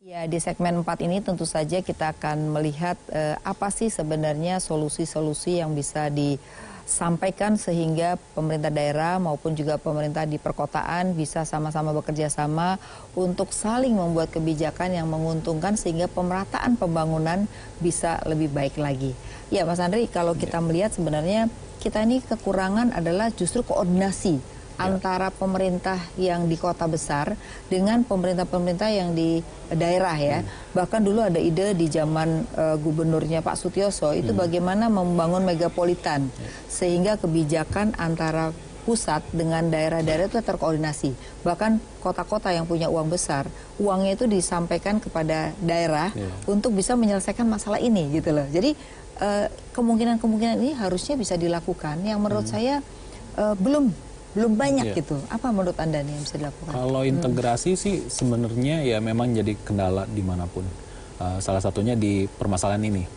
Ya, di segmen 4 ini tentu saja kita akan melihat apa sih sebenarnya solusi-solusi yang bisa disampaikan sehingga pemerintah daerah maupun juga pemerintah di perkotaan bisa sama-sama bekerja sama untuk saling membuat kebijakan yang menguntungkan sehingga pemerataan pembangunan bisa lebih baik lagi. Ya, Mas Andri, kalau kita melihat sebenarnya kita ini kekurangan adalah justru koordinasi antara pemerintah yang di kota besar dengan pemerintah-pemerintah yang di daerah ya. Bahkan dulu ada ide di zaman gubernurnya Pak Sutioso itu bagaimana membangun megapolitan sehingga kebijakan antara pusat dengan daerah-daerah itu terkoordinasi. Bahkan kota-kota yang punya uang besar, uangnya itu disampaikan kepada daerah untuk bisa menyelesaikan masalah ini gitu loh. Jadi kemungkinan-kemungkinan ini harusnya bisa dilakukan yang menurut saya belum banyak gitu. Apa menurut Anda nih yang bisa dilakukan? Kalau integrasi sih sebenarnya ya memang jadi kendala dimanapun. Salah satunya di permasalahan ini.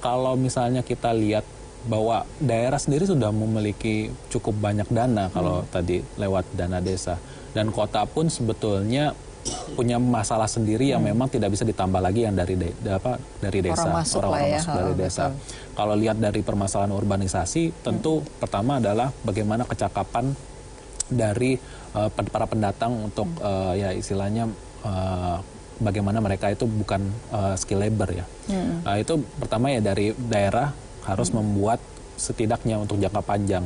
Kalau misalnya kita lihat bahwa daerah sendiri sudah memiliki cukup banyak dana kalau tadi lewat dana desa. Dan kota pun sebetulnya punya masalah sendiri yang memang tidak bisa ditambah lagi yang dari desa, orang-orang masuk dari desa. Kalau lihat dari permasalahan urbanisasi, tentu pertama adalah bagaimana kecakapan dari para pendatang untuk ya istilahnya bagaimana mereka itu bukan skill labor ya. Itu pertama ya dari daerah harus membuat setidaknya untuk jangka panjang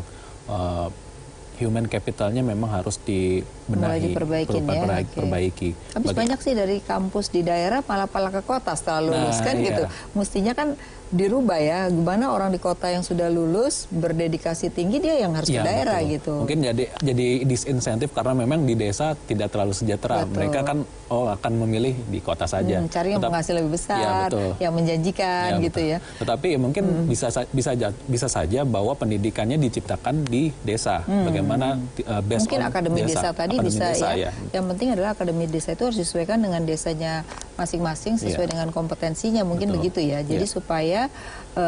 human capitalnya memang harus dibenahi, perbaiki. Tapi banyak sih dari kampus di daerah malah ke kota setelah lulus kan gitu. Mestinya kan dirubah ya, gimana orang di kota yang sudah lulus berdedikasi tinggi dia yang harus ke daerah gitu. Mungkin jadi disinsentif karena memang di desa tidak terlalu sejahtera. Mereka kan akan memilih di kota saja. Cari yang penghasil lebih besar, yang menjanjikan gitu ya. Tetapi mungkin bisa saja bahwa pendidikannya diciptakan di desa. Bagaimana based mungkin on akademi desa tadi bisa ya. Yang penting adalah akademi desa itu harus disesuaikan dengan desanya masing-masing sesuai dengan kompetensinya mungkin begitu ya. Jadi supaya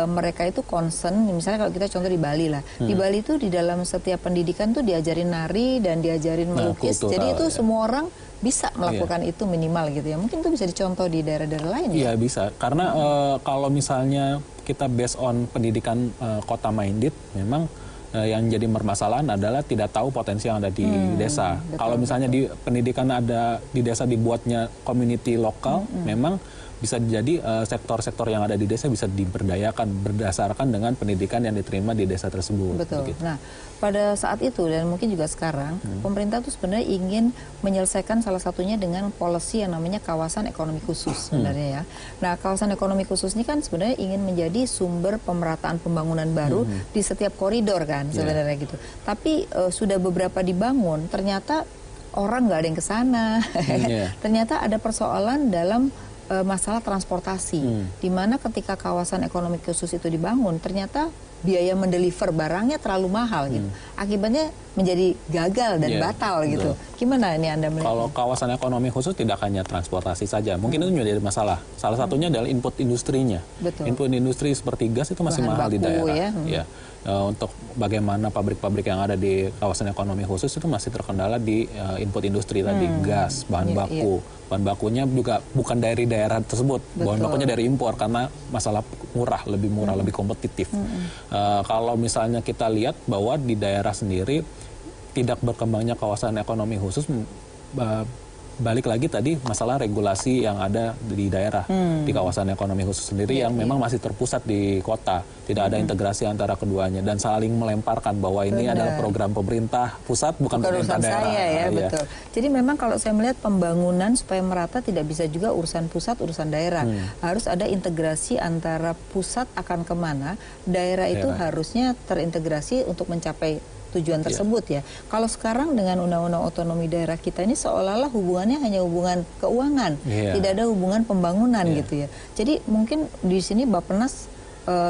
mereka itu concern, misalnya kalau kita contoh di Bali lah, di Bali itu di dalam setiap pendidikan tuh diajarin nari dan diajarin melukis, jadi itu semua orang bisa melakukan itu minimal gitu ya. Mungkin itu bisa dicontoh di daerah-daerah lain ya? Iya bisa, karena kalau misalnya kita based on pendidikan kota minded, memang yang jadi permasalahan adalah tidak tahu potensi yang ada di desa. Kalau misalnya di pendidikan ada di desa dibuatnya community lokal, memang bisa jadi sektor-sektor yang ada di desa bisa diberdayakan berdasarkan dengan pendidikan yang diterima di desa tersebut. Betul. Begitu. Nah, pada saat itu dan mungkin juga sekarang, pemerintah itu sebenarnya ingin menyelesaikan salah satunya dengan policy yang namanya kawasan ekonomi khusus sebenarnya ya. Nah, kawasan ekonomi khusus ini kan sebenarnya ingin menjadi sumber pemerataan pembangunan baru di setiap koridor kan sebenarnya gitu. Tapi sudah beberapa dibangun, ternyata orang nggak ada yang ke sana. Ternyata ada persoalan dalam masalah transportasi, di mana ketika kawasan ekonomi khusus itu dibangun, ternyata biaya mendeliver barangnya terlalu mahal gitu. Akibatnya menjadi gagal dan batal gitu. Gimana ini Anda melihat? Kalau kawasan ekonomi khusus tidak hanya transportasi saja, mungkin itu menjadi masalah. Salah satunya adalah input industrinya. Input industri seperti gas itu masih mahal di daerah. Untuk bagaimana pabrik-pabrik yang ada di kawasan ekonomi khusus itu masih terkendala di input industri tadi, gas, bahan baku. Bahan bakunya juga bukan dari daerah tersebut, bahan bakunya dari impor karena masalah lebih murah, lebih kompetitif. Kalau misalnya kita lihat bahwa di daerah sendiri tidak berkembangnya kawasan ekonomi khusus, balik lagi tadi masalah regulasi yang ada di daerah, di kawasan ekonomi khusus sendiri yang memang masih terpusat di kota, tidak ada integrasi antara keduanya dan saling melemparkan bahwa ini adalah program pemerintah pusat bukan pemerintah daerah. Betul. Jadi memang kalau saya melihat pembangunan supaya merata tidak bisa juga urusan pusat urusan daerah, harus ada integrasi antara pusat akan kemana, daerah itu harusnya terintegrasi untuk mencapai tujuan tersebut ya. Kalau sekarang dengan undang-undang otonomi daerah kita ini seolah-olah hubungannya hanya hubungan keuangan, tidak ada hubungan pembangunan gitu ya. Jadi mungkin di sini Bappenas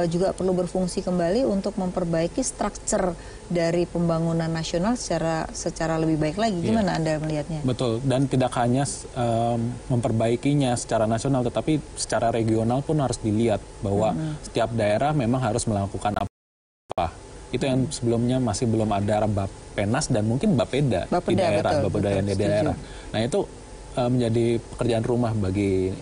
juga perlu berfungsi kembali untuk memperbaiki struktur dari pembangunan nasional secara lebih baik lagi. Gimana Anda melihatnya? Betul, dan tidak hanya memperbaikinya secara nasional, tetapi secara regional pun harus dilihat bahwa setiap daerah memang harus melakukan apa. Itu yang sebelumnya masih belum ada Bappenas dan mungkin Bapeda di daerah, Bapeda yang di daerah. Nah itu menjadi pekerjaan rumah bagi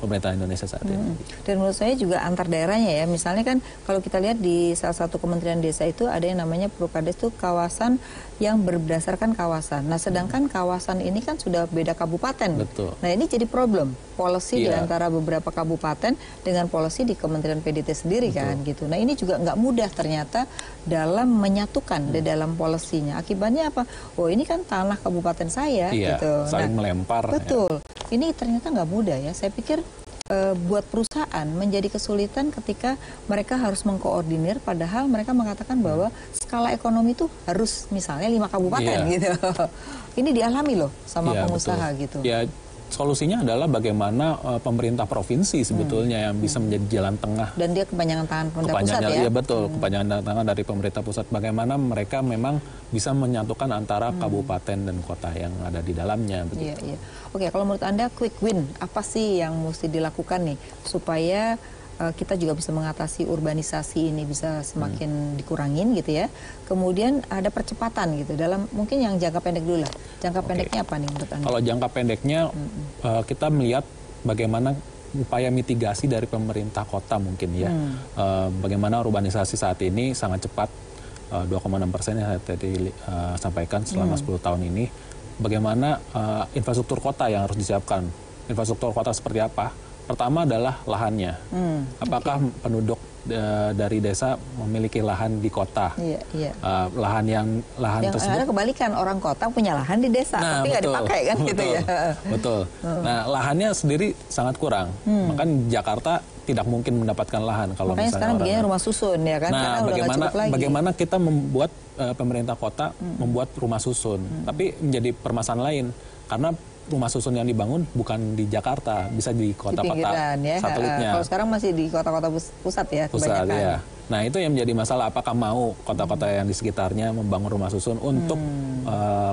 pemerintah Indonesia saat ini. Dan menurut saya juga antar daerahnya ya, misalnya kan kalau kita lihat di salah satu Kementerian Desa itu ada yang namanya Prukades itu kawasan yang berdasarkan kawasan. Nah sedangkan kawasan ini kan sudah beda kabupaten. Betul. Nah ini jadi problem, policy di antara beberapa kabupaten dengan policy di Kementerian PDT sendiri kan gitu. Nah ini juga nggak mudah ternyata dalam menyatukan di dalam polisinya. Akibatnya apa? Oh ini kan tanah kabupaten saya gitu. Saling melempar. Betul. Ya. Ini ternyata nggak mudah ya. Saya pikir buat perusahaan menjadi kesulitan ketika mereka harus mengkoordinir, padahal mereka mengatakan bahwa skala ekonomi itu harus misalnya 5 kabupaten gitu. Ini dialami loh sama pengusaha gitu. Ya, solusinya adalah bagaimana pemerintah provinsi sebetulnya yang bisa menjadi jalan tengah. Dan dia kepanjangan tangan pemerintah pusat ya? Iya betul, kepanjangan tangan dari pemerintah pusat. Bagaimana mereka memang bisa menyatukan antara kabupaten dan kota yang ada di dalamnya. Iya, iya. Oke, kalau menurut Anda quick win, apa sih yang mesti dilakukan nih supaya kita juga bisa mengatasi urbanisasi ini bisa semakin dikurangin gitu ya. Kemudian ada percepatan gitu dalam mungkin yang jangka pendek dulu lah. Jangka pendeknya apa nih menurut Anda? Kalau jangka pendeknya kita melihat bagaimana upaya mitigasi dari pemerintah kota mungkin ya. Bagaimana urbanisasi saat ini sangat cepat 2,6% yang saya tadi sampaikan selama 10 tahun ini. Bagaimana infrastruktur kota yang harus disiapkan. Infrastruktur kota seperti apa? Pertama adalah lahannya. Apakah penduduk dari desa memiliki lahan di kota? Lahan tersebut. Ada kebalikan, orang kota punya lahan di desa, tapi nggak dipakai kan gitu ya. Betul. Nah, lahannya sendiri sangat kurang. Makanya Jakarta tidak mungkin mendapatkan lahan kalau makanya misalnya sekarang begini rumah susun ya kan. Nah, bagaimana kita membuat pemerintah kota membuat rumah susun, tapi menjadi permasalahan lain karena rumah susun yang dibangun bukan di Jakarta, bisa di kota-kota satelitnya. Kalau sekarang masih di kota-kota pusat ya kebanyakan. Ya. Nah itu yang menjadi masalah, apakah mau kota-kota yang di sekitarnya membangun rumah susun untuk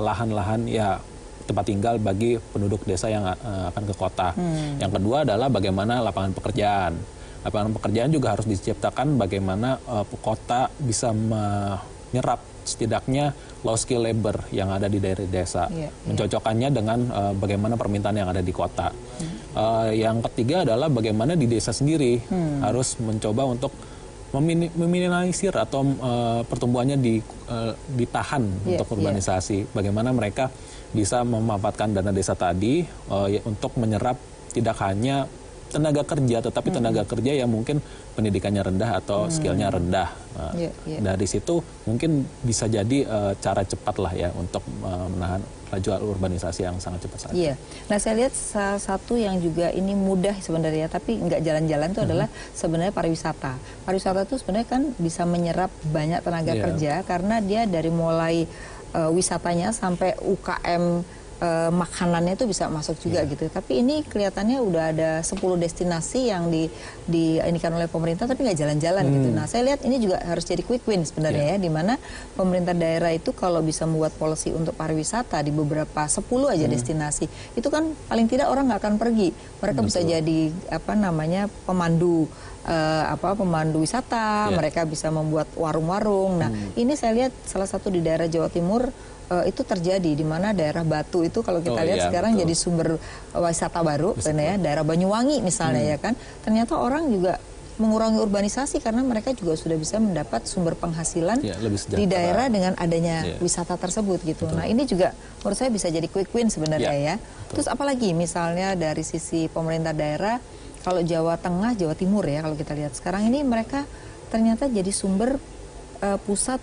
lahan-lahan ya tempat tinggal bagi penduduk desa yang akan ke kota. Yang kedua adalah bagaimana lapangan pekerjaan. Lapangan pekerjaan juga harus diciptakan bagaimana kota bisa menyerap setidaknya low skill labor yang ada di daerah desa, mencocokkannya dengan bagaimana permintaan yang ada di kota. Yang ketiga adalah bagaimana di desa sendiri harus mencoba untuk meminimalisir atau pertumbuhannya ditahan untuk urbanisasi. Bagaimana mereka bisa memanfaatkan dana desa tadi untuk menyerap tidak hanya tenaga kerja, tetapi tenaga kerja yang mungkin pendidikannya rendah atau skillnya rendah. Dari situ mungkin bisa jadi cara cepat lah ya untuk menahan laju urbanisasi yang sangat cepat saat ini. Nah saya lihat salah satu yang juga ini mudah sebenarnya, tapi nggak jalan-jalan itu adalah sebenarnya pariwisata. Pariwisata itu sebenarnya kan bisa menyerap banyak tenaga kerja karena dia dari mulai wisatanya sampai UKM makanannya itu bisa masuk juga gitu. Tapi ini kelihatannya udah ada 10 destinasi yang diinikan oleh pemerintah tapi nggak jalan-jalan gitu. Nah saya lihat ini juga harus jadi quick win sebenarnya ya, di mana pemerintah daerah itu kalau bisa membuat policy untuk pariwisata di beberapa 10 aja destinasi, itu kan paling tidak orang nggak akan pergi. Mereka bisa jadi pemandu pemandu wisata, mereka bisa membuat warung-warung. Nah ini saya lihat salah satu di daerah Jawa Timur itu terjadi, di mana daerah Batu itu kalau kita lihat sekarang jadi sumber wisata baru, ya, daerah Banyuwangi misalnya ya kan, ternyata orang juga mengurangi urbanisasi karena mereka juga sudah bisa mendapat sumber penghasilan di daerah dengan adanya wisata tersebut gitu. Nah ini juga menurut saya bisa jadi quick win sebenarnya ya. Terus apalagi misalnya dari sisi pemerintah daerah, kalau Jawa Tengah, Jawa Timur ya kalau kita lihat sekarang ini mereka ternyata jadi sumber pusat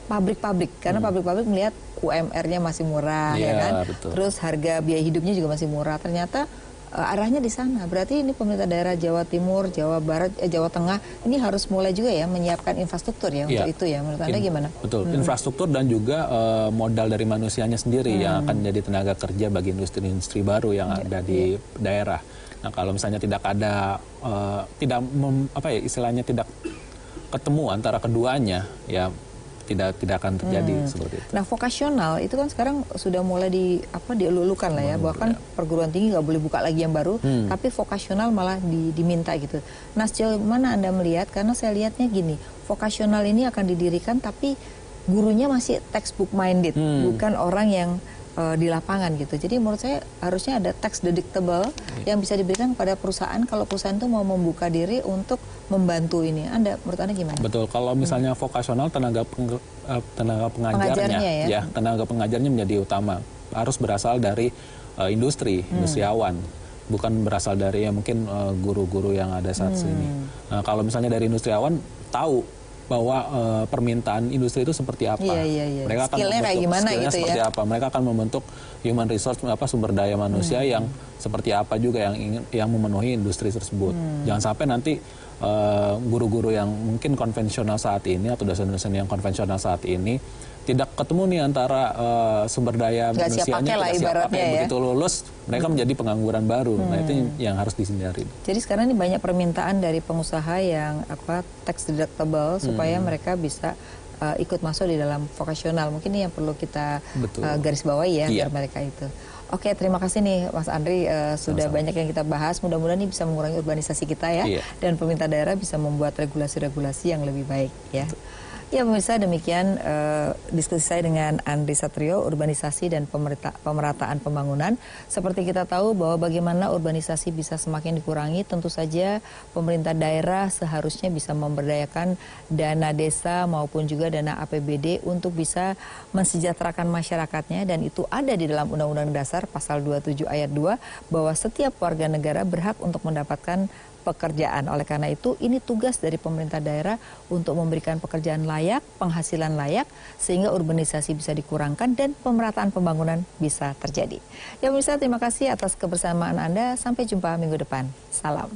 pabrik-pabrik karena pabrik-pabrik melihat UMR-nya masih murah ya kan, terus harga biaya hidupnya juga masih murah. Ternyata arahnya di sana. Berarti ini pemerintah daerah Jawa Timur, Jawa Barat, Jawa Tengah ini harus mulai juga ya menyiapkan infrastruktur ya untuk itu ya. Menurut Anda gimana? Betul, infrastruktur dan juga modal dari manusianya sendiri yang akan jadi tenaga kerja bagi industri-industri baru yang ada di daerah. Nah kalau misalnya tidak ada istilahnya tidak ketemu antara keduanya ya, tidak akan terjadi seperti itu. Nah, vokasional itu kan sekarang sudah mulai dielulukan lah ya, bahkan perguruan tinggi nggak boleh buka lagi yang baru, tapi vokasional malah diminta gitu. Nah, sejauh mana Anda melihat? Karena saya lihatnya gini, vokasional ini akan didirikan tapi gurunya masih textbook minded, bukan orang yang di lapangan gitu. Jadi menurut saya harusnya ada tax deductible yang bisa diberikan kepada perusahaan kalau perusahaan itu mau membuka diri untuk membantu ini. Menurut Anda gimana? Betul. Kalau misalnya vokasional tenaga pengajarnya ya, tenaga pengajarnya menjadi utama. Harus berasal dari industriawan. Bukan berasal dari mungkin guru-guru yang ada saat ini. Nah, kalau misalnya dari industriawan tahu bahwa permintaan industri itu seperti apa. Mereka akan membentuk kayak gimana skillnya gitu seperti ya. apa. Mereka akan membentuk human resource sumber daya manusia yang seperti apa juga yang memenuhi industri tersebut. Jangan sampai nanti guru-guru yang mungkin konvensional saat ini atau dosen-dosen yang konvensional saat ini tidak ketemu nih antara sumber daya manusianya tidak siap pakai ya. Begitu lulus mereka menjadi pengangguran baru. Nah, itu yang harus dihindari. Jadi sekarang ini banyak permintaan dari pengusaha yang tax deductible supaya mereka bisa ikut masuk di dalam vokasional. Mungkin ini yang perlu kita garis bawahi ya biar mereka itu. Oke, terima kasih nih Mas Andri, sudah banyak yang kita bahas. Mudah-mudahan ini bisa mengurangi urbanisasi kita ya, dan pemerintah daerah bisa membuat regulasi-regulasi yang lebih baik ya. Ya pemirsa, demikian diskusi saya dengan Andri Satrio, urbanisasi dan pemerataan pembangunan. Seperti kita tahu bahwa bagaimana urbanisasi bisa semakin dikurangi, tentu saja pemerintah daerah seharusnya bisa memberdayakan dana desa maupun juga dana APBD untuk bisa mensejahterakan masyarakatnya, dan itu ada di dalam Undang-Undang Dasar pasal 27 ayat 2 bahwa setiap warga negara berhak untuk mendapatkan pekerjaan. Oleh karena itu, ini tugas dari pemerintah daerah untuk memberikan pekerjaan layak, penghasilan layak, sehingga urbanisasi bisa dikurangkan dan pemerataan pembangunan bisa terjadi. Ya pemirsa, terima kasih atas kebersamaan Anda. Sampai jumpa minggu depan. Salam.